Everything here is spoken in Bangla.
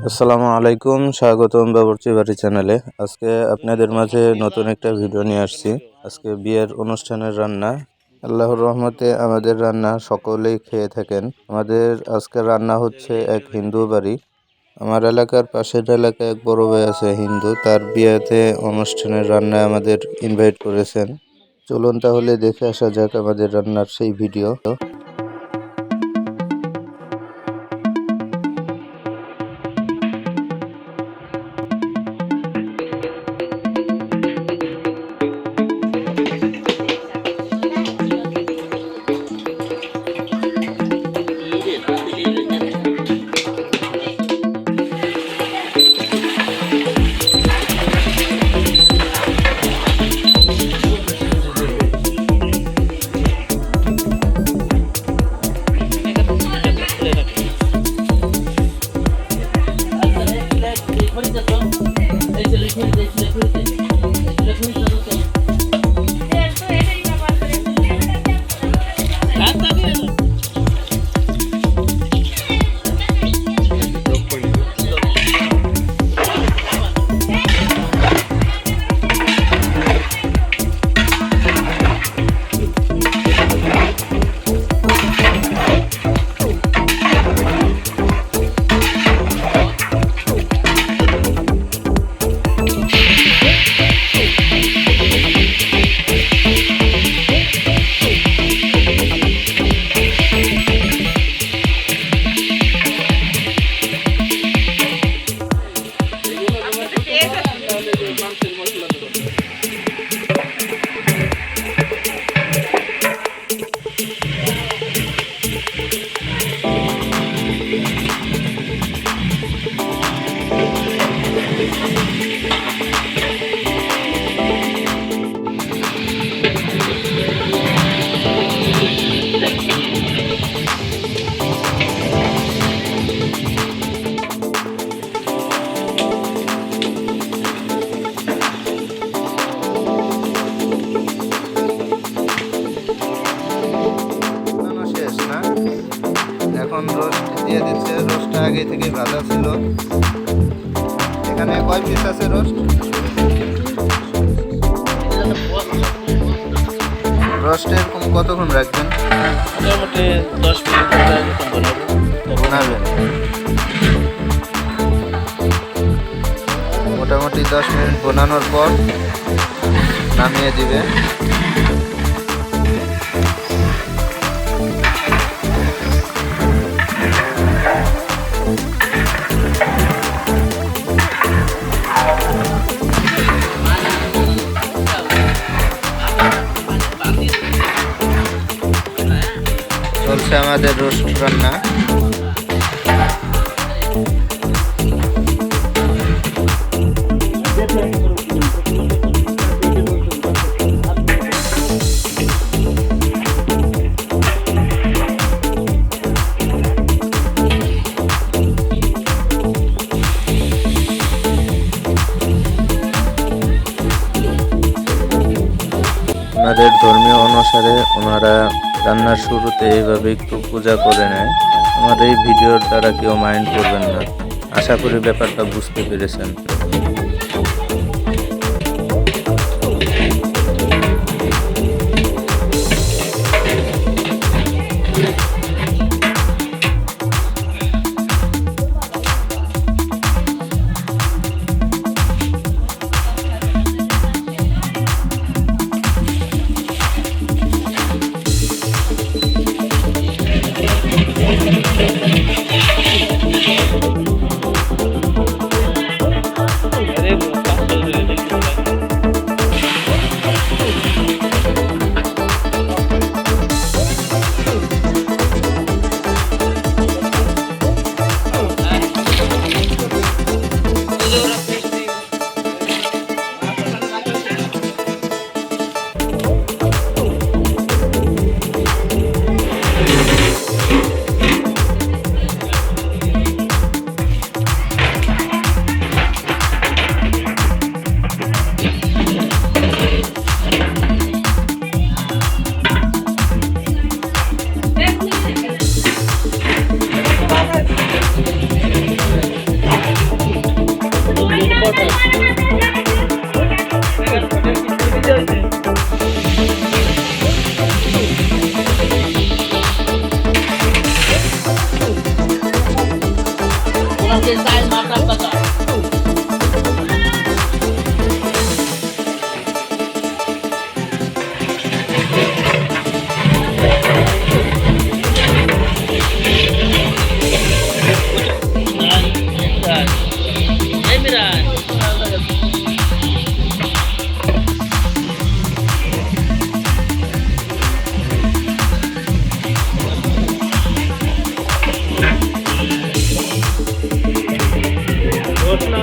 আসসালামু আলাইকুম, স্বাগতম বাবুর্চি বাড়ি চ্যানেলে। আজকে আপনাদের মাঝে নতুন একটা ভিডিও নিয়ে আসছি। আজকে বিয়ের অনুষ্ঠানের রান্না। আল্লাহর রহমতে আমাদের রান্না সকলেই খেয়ে থাকেন। আমাদের আজকে রান্না হচ্ছে এক হিন্দু বাড়ি। আমার এলাকার পাশের এলাকায় এক বড় ভাই আছে হিন্দু, তার বিয়েতে অনুষ্ঠানের রান্না আমাদের ইনভাইট করেছেন। চলুন তাহলে দেখে আসা যাক আমাদের রান্নার সেই ভিডিও। এখন রোস্ট দিয়ে দিচ্ছে। রোস্টটা আগে থেকে ভাজা ছিল। এখানে কয় পিস আছে রোস্ট? রোস্ট এরকম কতক্ষণ রাখবেন? মোটামুটি 10 মিনিট বানাবেন। মোটামুটি 10 মিনিট বানানোর পর নামিয়ে দিবে। চলছে আমাদের রোস্ট রান্না। ওনাদের ধর্মীয় অনুসারে ওনারা রান্নার শুরুতে এইভাবে একটু পূজা করে নেয়। আমার এই ভিডিওর দ্বারা কেউ মাইন্ড করবেন না। আশা করি ব্যাপারটা বুঝতে পেরেছেন। ঘোষণা